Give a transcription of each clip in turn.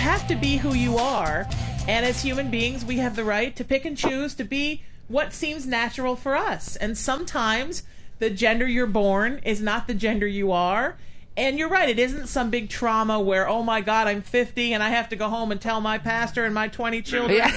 have to be who you are. And as human beings, we have the right to pick and choose to be what seems natural for us. And sometimes the gender you're born is not the gender you are. And you're right, it isn't some big trauma where, oh my God, I'm 50 and I have to go home and tell my pastor and my 20 children. Yeah.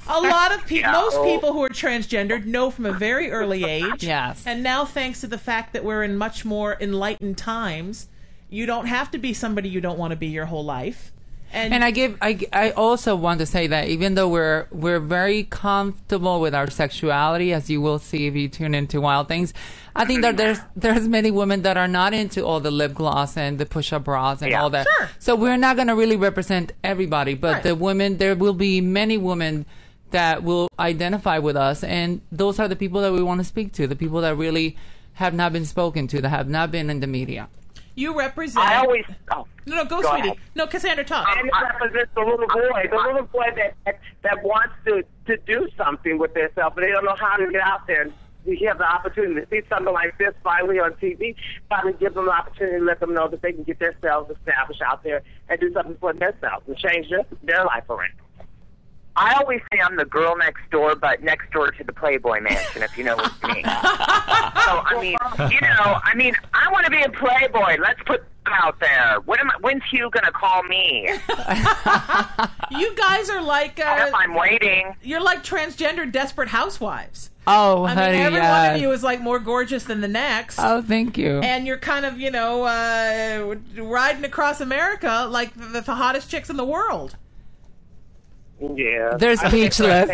A lot of people, most people who are transgendered know from a very early age. Yes. And now, thanks to the fact that we're in much more enlightened times, you don't have to be somebody you don't want to be your whole life. And I also want to say that even though we're very comfortable with our sexuality, as you will see if you tune into Wild Things, I think that there's many women that are not into all the lip gloss and the push-up bras and all that. Sure. So we're not going to really represent everybody, but the women, there will be many women that will identify with us, and those are the people that we want to speak to, the people that really have not been spoken to, that have not been in the media. You represent... I always... No, go sweetie. Ahead. No, Cassandra, talk. I represent the little boy that wants to do something with themselves, but they don't know how to get out there. You have the opportunity to see something like this finally on TV, finally give them the opportunity to let them know that they can get themselves established out there and do something for themselves and change their life around. I always say I'm the girl next door, but next door to the Playboy Mansion, if you know what I mean. So, I want to be a Playboy. Let's put them out there. When's Hugh going to call me? You guys are like... I'm waiting. You're like transgender Desperate Housewives. Oh, I honey, mean, every one of you is like more gorgeous than the next. Oh, thank you. And you're kind of, riding across America like the hottest chicks in the world. Yeah. They're speechless.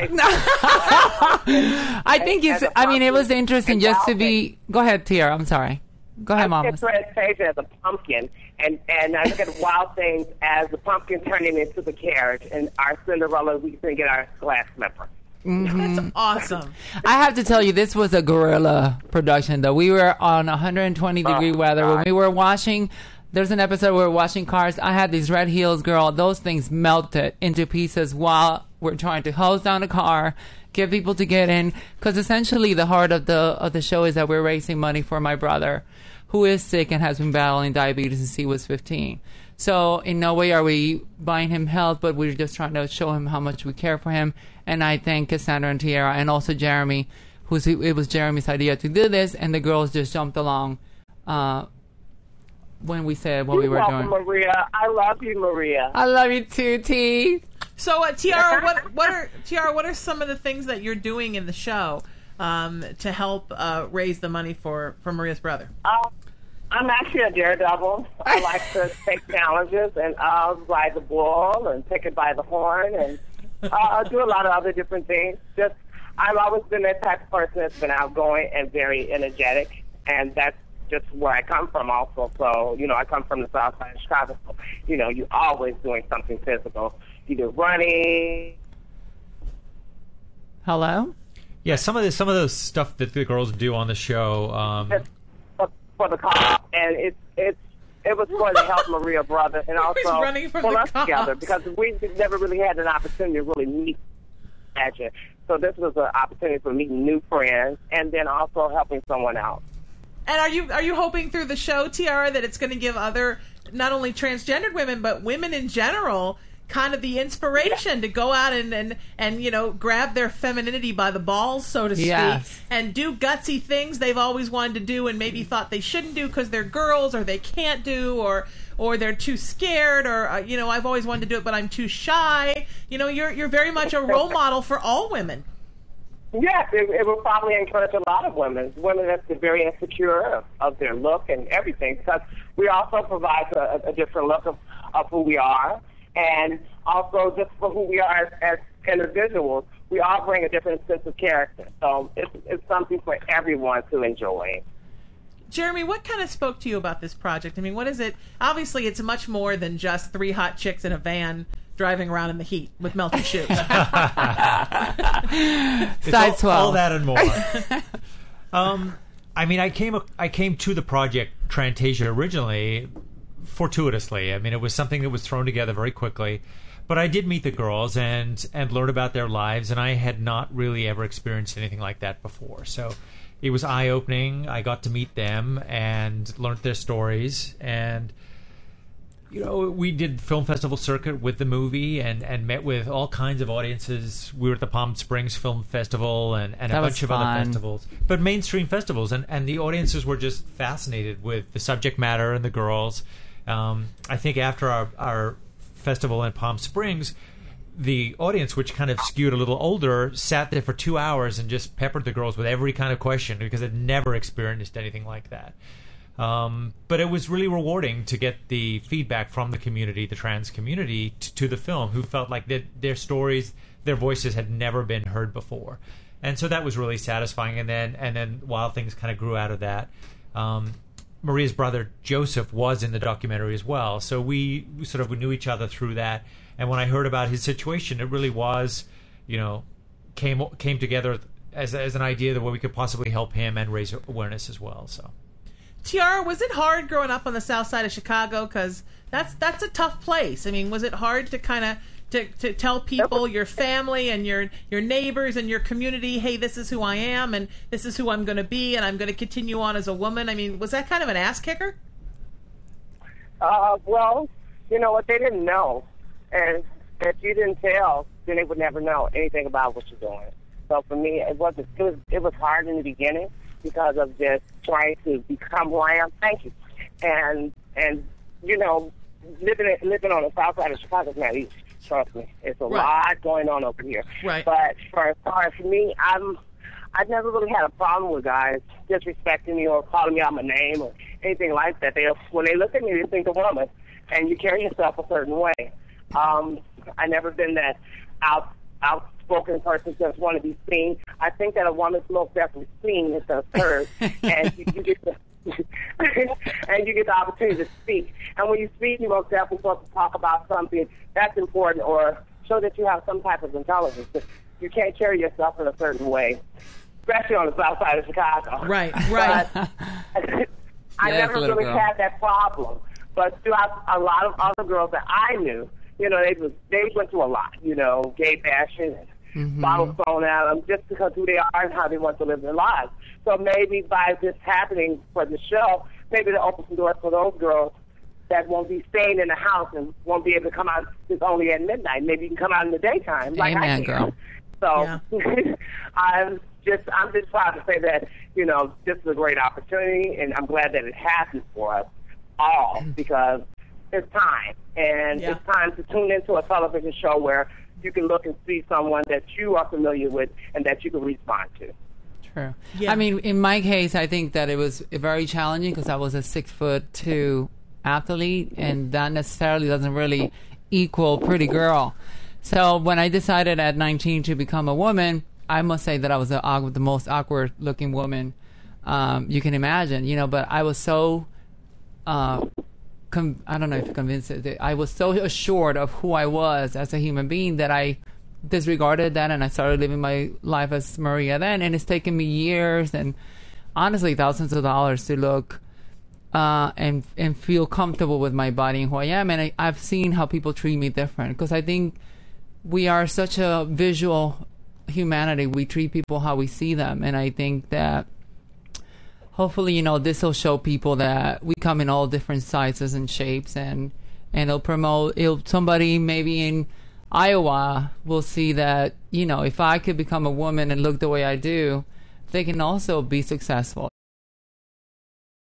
I think it was interesting just to be... Go ahead, Tiara. I'm sorry. Go ahead, Mama. I look at Fantasia as a pumpkin, and I look at Wild Things as the pumpkin turning into the carriage, and our Cinderella, we can get our glass slipper. Mm-hmm. That's awesome. I have to tell you, this was a guerrilla production, though. We were on 120-degree weather. God. When we were washing... There's an episode where we're washing cars. I had these red heels, girl. Those things melted into pieces while we're trying to hose down a car, get people to get in. Because essentially the heart of the show is that we're raising money for my brother, who is sick and has been battling diabetes since he was 15. So in no way are we buying him health, but we're just trying to show him how much we care for him. And I thank Cassandra and Tiara and also Jeremy, it was Jeremy's idea to do this, and the girls just jumped along. When we said what we were doing. Maria. I love you, Maria. I love you too, T. So, Tiara, what are some of the things that you're doing in the show to help raise the money for Maria's brother? I'm actually a daredevil. I like to take challenges and ride the bull and take it by the horn and do a lot of other different things. I've always been that type of person that's been outgoing and very energetic, and that's just where I come from also. So, I come from the south side of Chicago. So, you're always doing something physical, either running. Hello? Yeah, some of those stuff that the girls do on the show. For the car, and it was going to help Maria's brother and also pull us together because we never really had an opportunity to really meet Badger. So this was an opportunity for meeting new friends and then also helping someone else. And are you hoping through the show, Tiara, that it's going to give other, not only transgendered women, but women in general, kind of the inspiration to go out and grab their femininity by the balls, so to speak, and do gutsy things they've always wanted to do and maybe thought they shouldn't do because they're girls or they can't do or they're too scared or I've always wanted to do it but I'm too shy. You're very much a role model for all women. Yes, it will probably encourage a lot of women that's very insecure of their look and everything, because we also provide a different look of who we are, and also just for who we are as individuals, we all bring a different sense of character. So it's something for everyone to enjoy. Jeremy, what kind of spoke to you about this project? I mean, what is it? Obviously, it's much more than just three hot chicks in a van driving around in the heat with melted shoes. All that and more. I came to the project Trantasia originally fortuitously. I mean, it was something that was thrown together very quickly. But I did meet the girls and learn about their lives, and I had not really ever experienced anything like that before. So it was eye-opening. I got to meet them and learned their stories, and we did film festival circuit with the movie and met with all kinds of audiences. We were at the Palm Springs Film Festival and a bunch of other festivals, but mainstream festivals, and the audiences were just fascinated with the subject matter and the girls. I think after our festival in Palm Springs, the audience, which kind of skewed a little older, sat there for 2 hours and just peppered the girls with every kind of question because they'd never experienced anything like that. But it was really rewarding to get the feedback from the community, the trans community, to the film, who felt like their stories, their voices had never been heard before. And so that was really satisfying. And then while things kind of grew out of that, Maria's brother Joseph was in the documentary as well. So we knew each other through that. And when I heard about his situation, it really was, came together as an idea that we could possibly help him and raise awareness as well. So, Tiara, was it hard growing up on the south side of Chicago? Because that's a tough place. I mean, was it hard to kind of to tell people, your family and your neighbors and your community, hey, this is who I am and this is who I'm going to be and I'm going to continue on as a woman? I mean, was that kind of an ass kicker? Well, you know what, they didn't know. And if you didn't tell, then they would never know anything about what you're doing. So for me, it was hard in the beginning because of just trying to become who I am. Thank you. And living on the south side of Chicago is not easy. Trust me, it's a lot going on over here. Right. But as far as for me, I've never really had a problem with guys disrespecting me or calling me out my name or anything like that. When they look at me, they think a woman, and you carry yourself a certain way. I never been that outspoken person, just want to be seen. I think that a woman's most definitely seen instead of heard, and you get the and you get the opportunity to speak. And when you speak, you most definitely supposed to talk about something that's important or show that you have some type of intelligence. You can't carry yourself in a certain way, especially on the south side of Chicago. Right. But I never really had that problem. But throughout a lot of other girls that I knew, they went through a lot, gay bashing and bottles thrown at them just because who they are and how they want to live their lives. So maybe by this happening for the show, maybe it'll open some doors for those girls that won't be staying in the house and won't be able to come out just only at midnight. Maybe you can come out in the daytime. Like Amen, I can. girl. So I'm just proud to say that, this is a great opportunity, and I'm glad that it happened for us all because it's time. And it's time to tune into a television show where you can look and see someone that you are familiar with and that you can respond to. True. Yeah. I mean, in my case, I think that it was very challenging because I was a 6'2" athlete, and that necessarily doesn't really equal pretty girl. So when I decided at 19 to become a woman, I must say that I was the most awkward looking woman you can imagine, but I was so I don't know if convinced it. I was so assured of who I was as a human being that I disregarded that, and I started living my life as Maria then. And it's taken me years and honestly thousands of dollars to look and feel comfortable with my body and who I am. And I've seen how people treat me different because I think we are such a visual humanity. We treat people how we see them, and I think that hopefully, this will show people that we come in all different sizes and shapes, and it'll promote. Somebody maybe in Iowa will see that, if I could become a woman and look the way I do, they can also be successful.